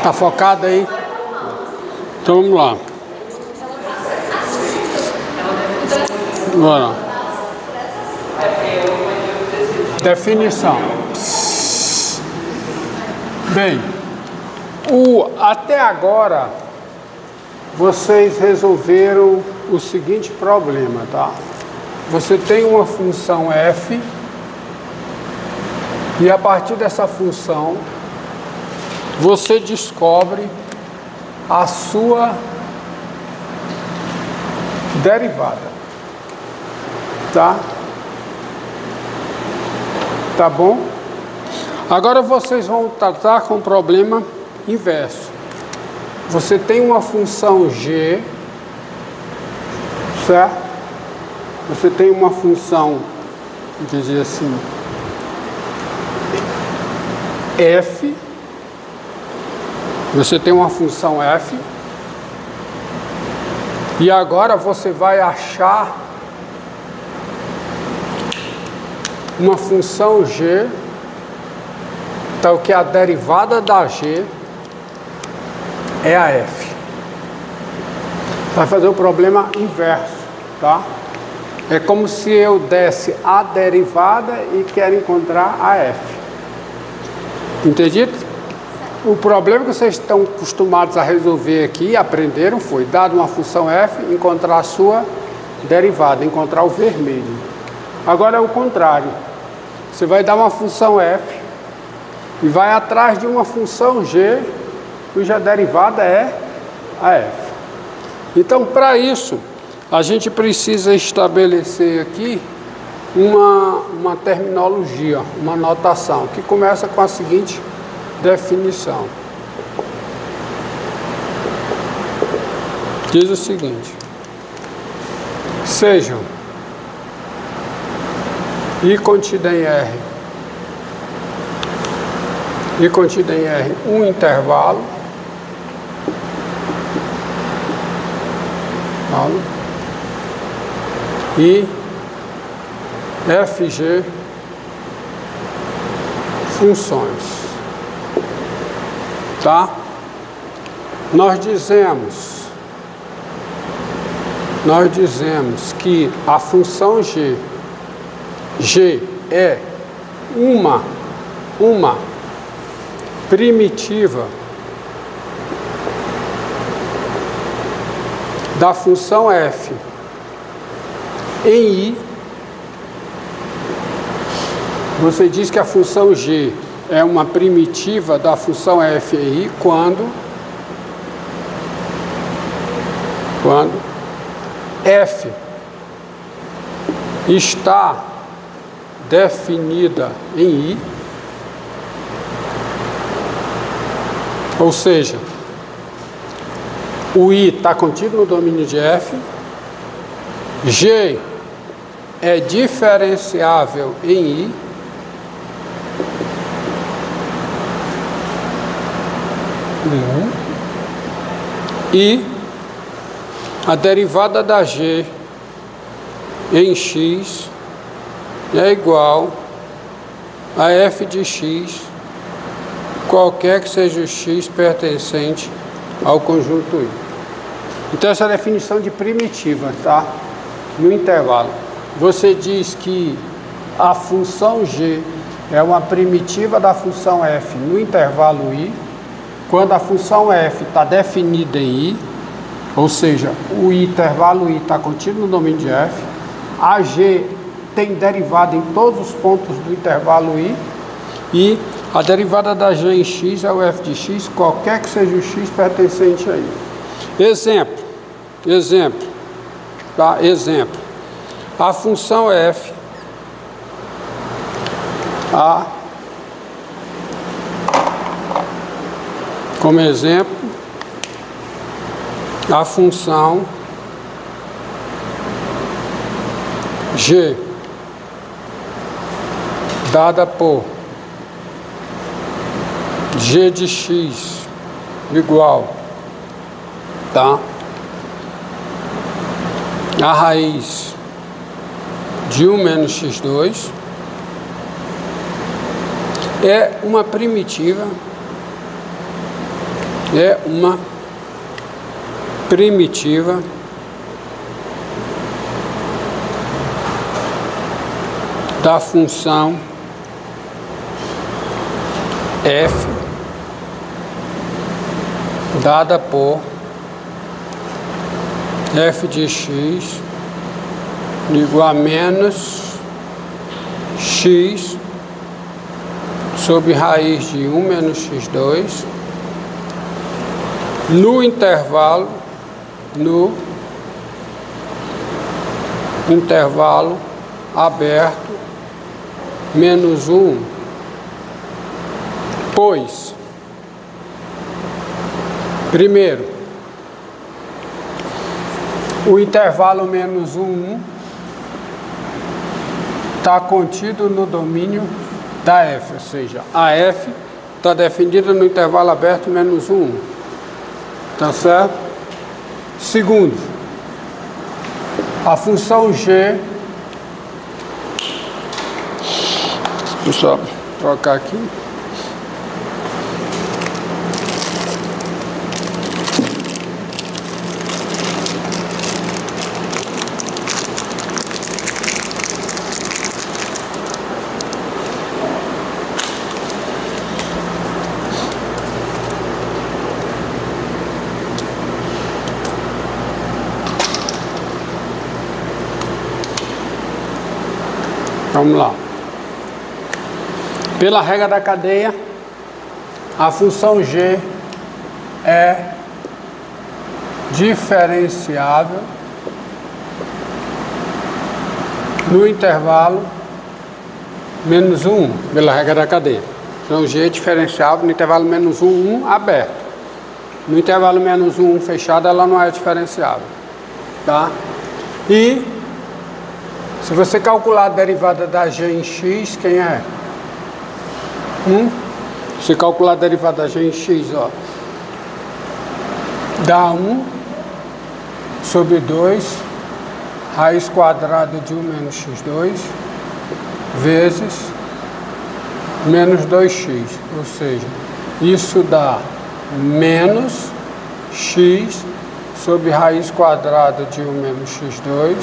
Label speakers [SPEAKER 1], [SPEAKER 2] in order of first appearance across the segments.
[SPEAKER 1] Tá focado aí? Então vamos lá. Bora. Definição. Bem, até agora vocês resolveram o seguinte problema, tá? Você tem uma função f e a partir dessa função você descobre a sua derivada, tá? Tá bom? Agora vocês vão tratar com o problema inverso. Você tem uma função g, certo? Você tem uma função, vou dizer assim, f. Você tem uma função f. E agora você vai achar uma função g, então que a derivada da g é a f. Vai fazer o problema inverso, tá? É como se eu desse a derivada e quero encontrar a f. Entendido? O problema que vocês estão acostumados a resolver aqui, aprenderam, foi, dado uma função f, encontrar a sua derivada, encontrar o vermelho. Agora é o contrário. Você vai dar uma função f e vai atrás de uma função g, cuja derivada é a f. Então, para isso, a gente precisa estabelecer aqui uma terminologia, uma notação, que começa com a seguinte definição. Diz o seguinte: sejam I contida em R um intervalo e FG funções, tá? Nós dizemos que a função G é uma primitiva da função f em I. Você diz que a função g é uma primitiva da função f em I quando f está definida em I, ou seja, o I está contido no domínio de f, G é diferenciável em I, e a derivada da G em x é igual a f de x, qualquer que seja o x pertencente ao conjunto I. Então essa é a definição de primitiva, tá? No intervalo. Você diz que a função g é uma primitiva da função f no intervalo I, quando a função f está definida em I, ou seja, o intervalo I está contido no domínio de f, a g tem derivada em todos os pontos do intervalo I, e a derivada da g em x é o f de x, qualquer que seja o x pertencente a I. Exemplo, tá? Exemplo. A função f, como exemplo, a função g dada por g de x igual, tá? A raiz de 1 menos x2 é uma primitiva é uma primitiva da função f dada por f de x igual a menos x sobre raiz de 1 menos x2 no intervalo aberto menos 1, pois, primeiro, o intervalo menos 1 está contido no domínio da f, ou seja, a f está definida no intervalo aberto menos 1, tá certo? Segundo, a função g, deixa eu só trocar aqui. Vamos lá. Pela regra da cadeia, a função g é diferenciável no intervalo menos 1, pela regra da cadeia. Então, g é diferenciável no intervalo menos 1, 1 aberto. No intervalo menos 1, 1 fechado, ela não é diferenciável. Tá? E se você calcular a derivada da g em x, quem é? 1. Se calcular a derivada da g em x, ó, dá 1 sobre 2 raiz quadrada de 1 menos x2 vezes menos 2x. Ou seja, isso dá menos x sobre raiz quadrada de 1 menos x2,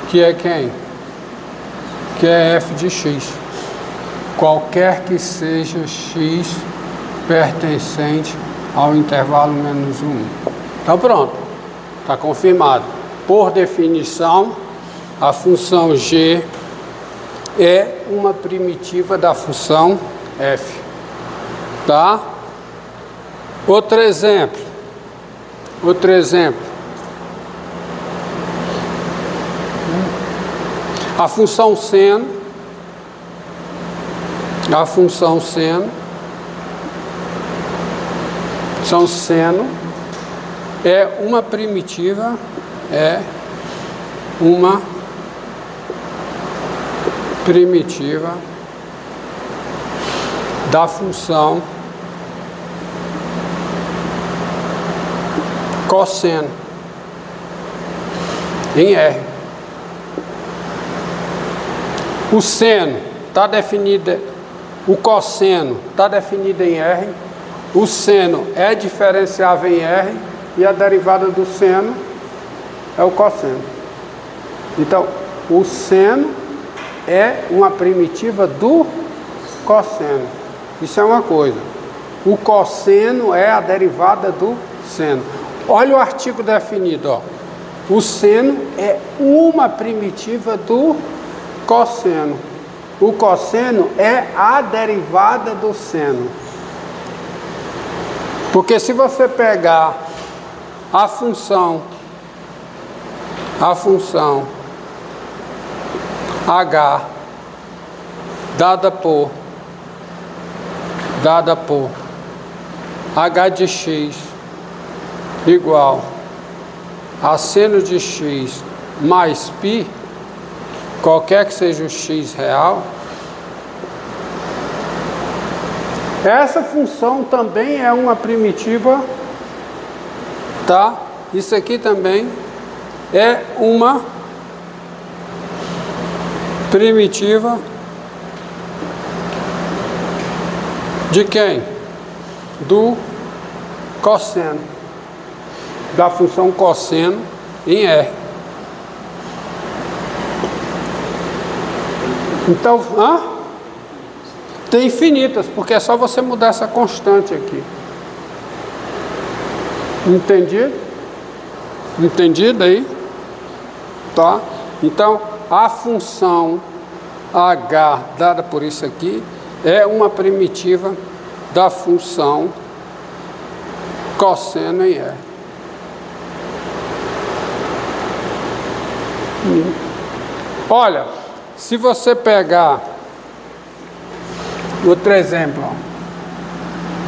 [SPEAKER 1] que é quem? Que é f de x. Qualquer que seja x pertencente ao intervalo menos 1. Então pronto, está confirmado. Por definição, a função g é uma primitiva da função f. Tá? Outro exemplo. A função seno é uma primitiva, da função cosseno em R. O seno está definido, o cosseno está definido em R, o seno é diferenciável em R e a derivada do seno é o cosseno. Então, o seno é uma primitiva do cosseno. Isso é uma coisa. O cosseno é a derivada do seno. Olha o artigo definido, ó. O seno é uma primitiva do cosseno. O cosseno é a derivada do seno. Porque se você pegar a função h dada por h de x igual a seno de x mais π, qualquer que seja o x real, essa função também é uma primitiva, tá? Isso aqui também é uma primitiva de quem? Do cosseno, da função cosseno em R. Então, tem infinitas, porque é só você mudar essa constante aqui. Entendido? Entendido aí? Tá? Então, a função H dada por isso aqui é uma primitiva da função cosseno em R. Olha, se você pegar outro exemplo, ó,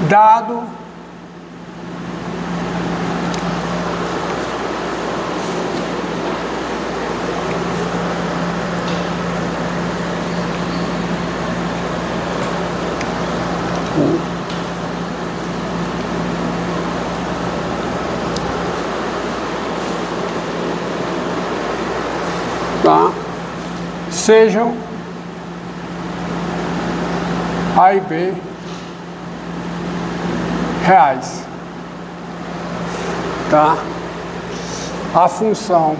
[SPEAKER 1] dado tá? Sejam A e B reais, tá? A função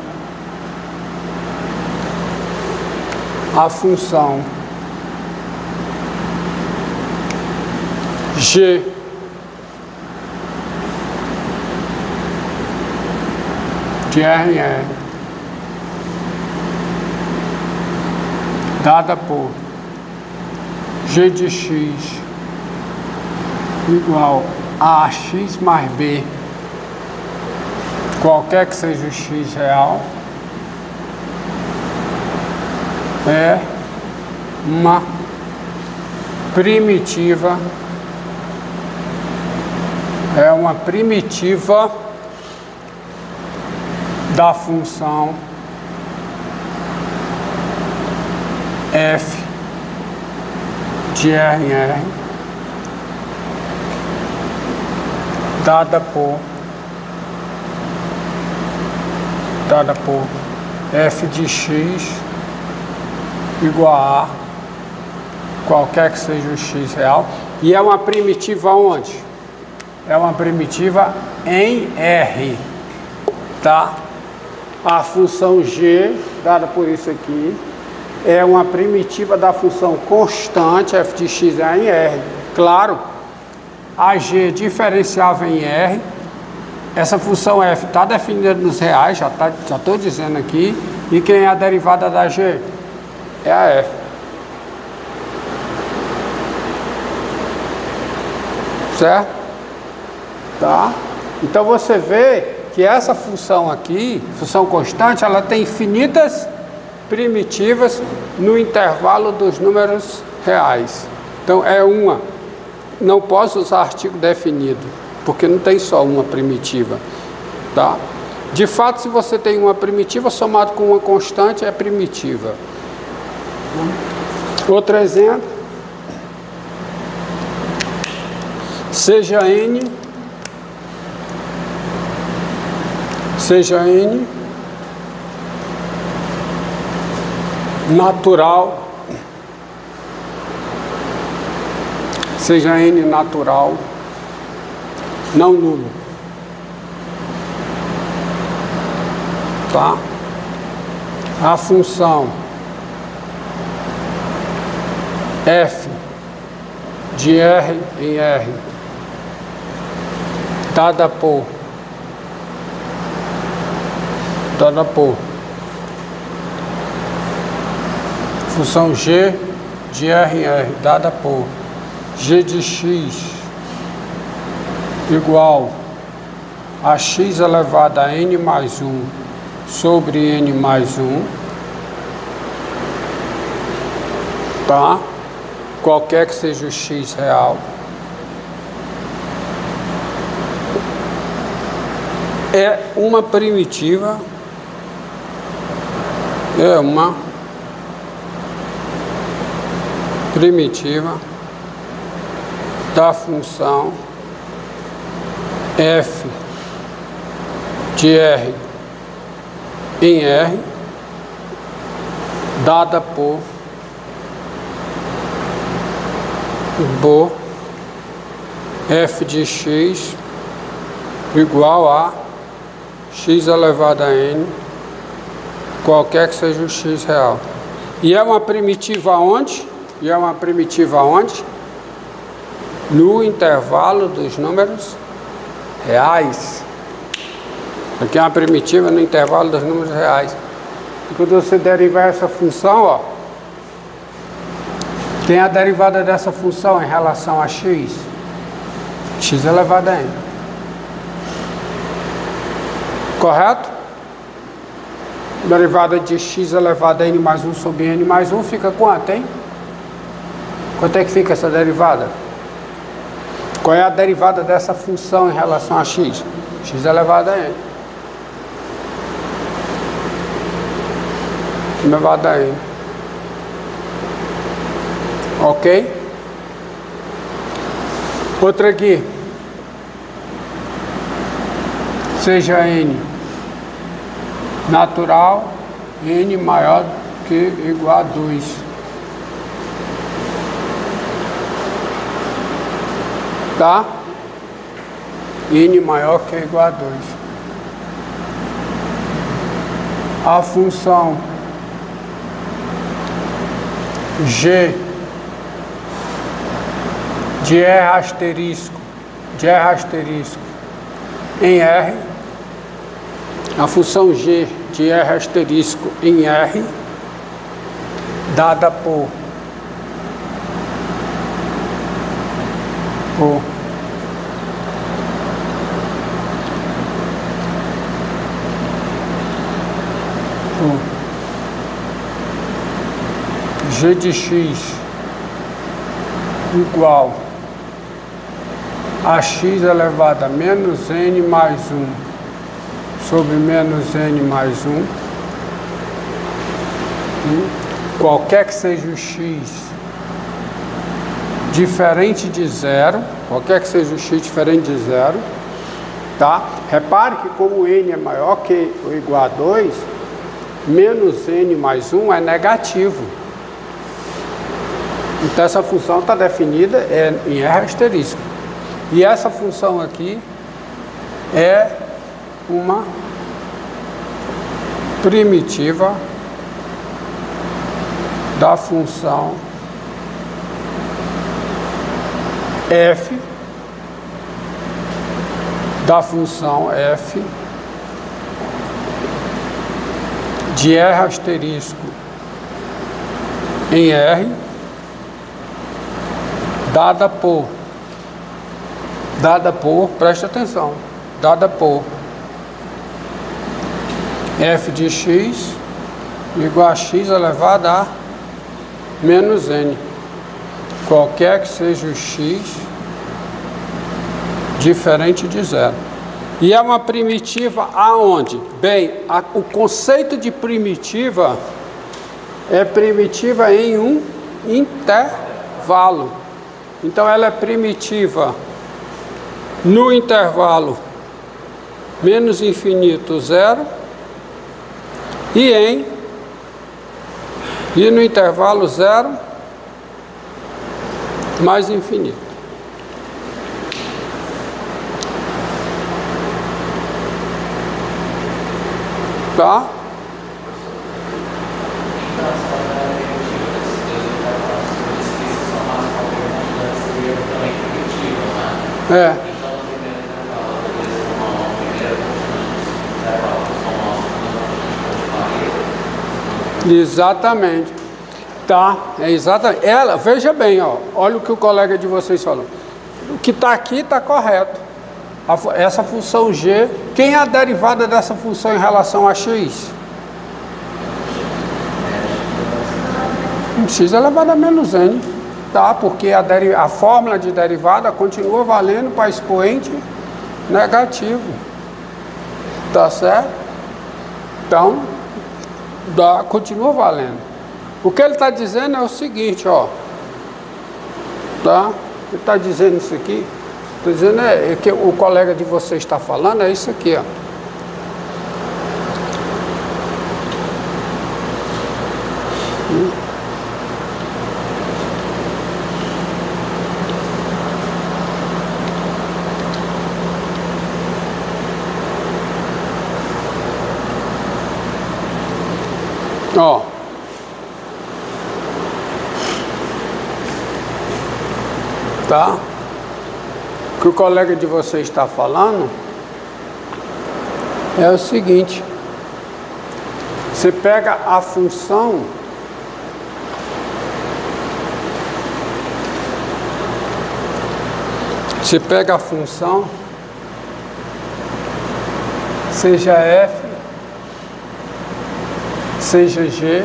[SPEAKER 1] G de R em R dada por G de X igual a X mais B, qualquer que seja o X real, é uma primitiva, da função f de R em R dada por f de x igual a qualquer que seja o x real, e é uma primitiva onde? É uma primitiva em R, tá? A função g dada por isso aqui é uma primitiva da função constante f de x em R. Claro, a g diferenciável em R, essa função f está definida nos reais, já estou dizendo aqui, e quem é a derivada da g? É a f. Certo? Tá? Então você vê que essa função aqui, função constante, ela tem infinitas primitivas no intervalo dos números reais. Então é uma. Não posso usar artigo definido, porque não tem só uma primitiva, tá? De fato, se você tem uma primitiva somado com uma constante, é primitiva. Outro exemplo. Seja n natural, não nulo, tá? A função f de R em R dada por função G de R em R dada por G de X igual a X elevado a N mais 1 sobre N mais 1, tá? Qualquer que seja o X real, é uma primitiva, da função f de R em R dada por f de x igual a x elevado a n, qualquer que seja o x real. E é uma primitiva onde? E é uma primitiva onde? No intervalo dos números reais. Aqui é uma primitiva no intervalo dos números reais. E quando você derivar essa função, ó, tem a derivada dessa função em relação a x? X elevado a n. Correto? Derivada de x elevado a n mais 1 sobre n mais 1 fica quanto, hein? Quanto é que fica essa derivada? Qual é a derivada dessa função em relação a x? X elevado a n. Elevado a n. Ok? Outra aqui. Seja n natural, n maior que ou igual a 2. Tá? N maior que ou igual a 2. A função g de R asterisco em R, a função g de R asterisco em R, dada por g de x igual a x elevado a menos n mais 1 sobre menos n mais 1, qualquer que seja o x diferente de zero, qualquer que seja o x diferente de zero, tá? Repare que como n é maior que ou igual a 2, menos n mais 1 é negativo. Então essa função está definida em R asterisco. E essa função aqui é uma primitiva da função f, de R asterisco em R, dada por, preste atenção, dada por f de x igual a x elevado a menos n, qualquer que seja o x diferente de zero. E é uma primitiva aonde? Bem, o conceito de primitiva é primitiva em um intervalo. Então ela é primitiva no intervalo menos infinito 0 e no intervalo 0 mais infinito. Tá? É. Exatamente. Tá, é exatamente. Ela, veja bem, ó, olha o que o colega de vocês falou. O que está aqui está correto. Essa função g, quem é a derivada dessa função em relação a x? X elevado a menos n, tá? Porque a fórmula de derivada continua valendo para expoente negativo, tá certo? Então, continua valendo. O que ele está dizendo é o seguinte, ó, tá? Ele está dizendo isso aqui. Estou dizendo que o colega de vocês está falando é isso aqui, ó. Ó. Tá? O que o colega de vocês está falando é o seguinte: você pega a função seja f, seja g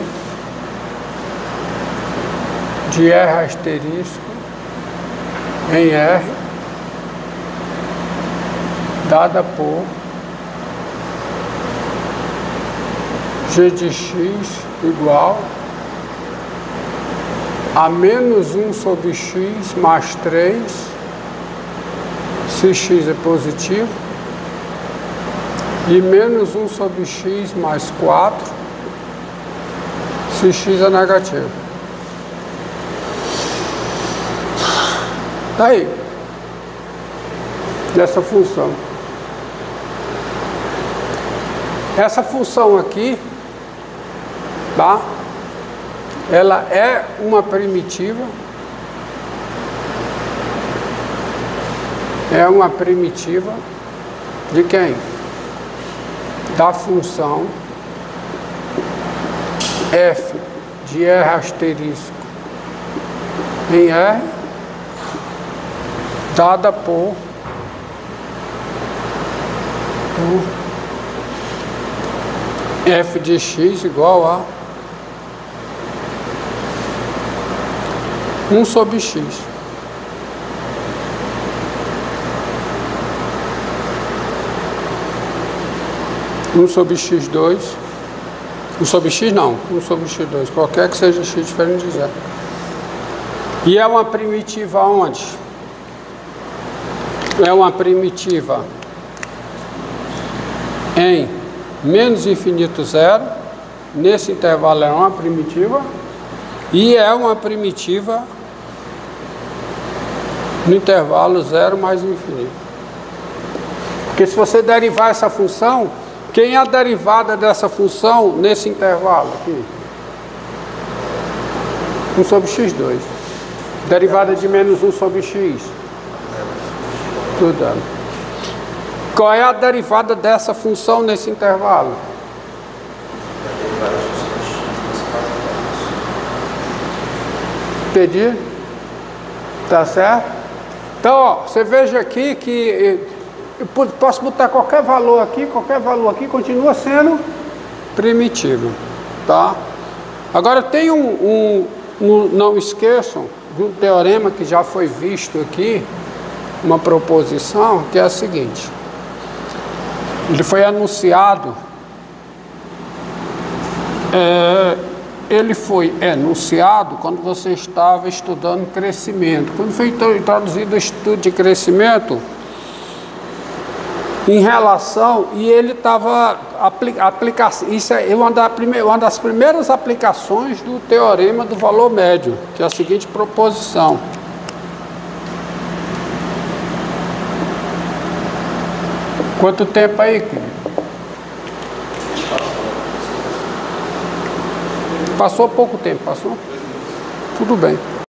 [SPEAKER 1] de R asterisco em R, dada por g de x igual a menos 1 sobre x mais 3, se x é positivo, e menos 1 sobre x mais 4, se x é negativo. Tá aí, dessa função. Essa função aqui, tá? Ela é uma primitiva. É uma primitiva de quem? Da função f de R asterisco em R, dada por f de x igual a 1 sobre x. Um sobre x2, 1 sobre x não, 1 sobre x2, qualquer que seja x diferente de zero. E é uma primitiva onde? É uma primitiva em menos infinito zero, nesse intervalo é uma primitiva, e é uma primitiva no intervalo zero mais infinito. Porque se você derivar essa função, quem é a derivada dessa função nesse intervalo aqui? 1 sobre x2. Derivada de menos 1 sobre x. Tudo. Qual é a derivada dessa função nesse intervalo? Entendi? Tá certo? Então, ó, você veja aqui que eu posso botar qualquer valor aqui, continua sendo primitivo, tá? Agora tem não esqueçam de um teorema que já foi visto aqui, uma proposição que é a seguinte: ele foi anunciado, quando você estava estudando crescimento. Quando foi introduzido o estudo de crescimento, em relação, e ele estava isso é uma das primeiras aplicações do teorema do valor médio, que é a seguinte proposição: quanto tempo aí, querido? Passou pouco tempo, passou? Tudo bem.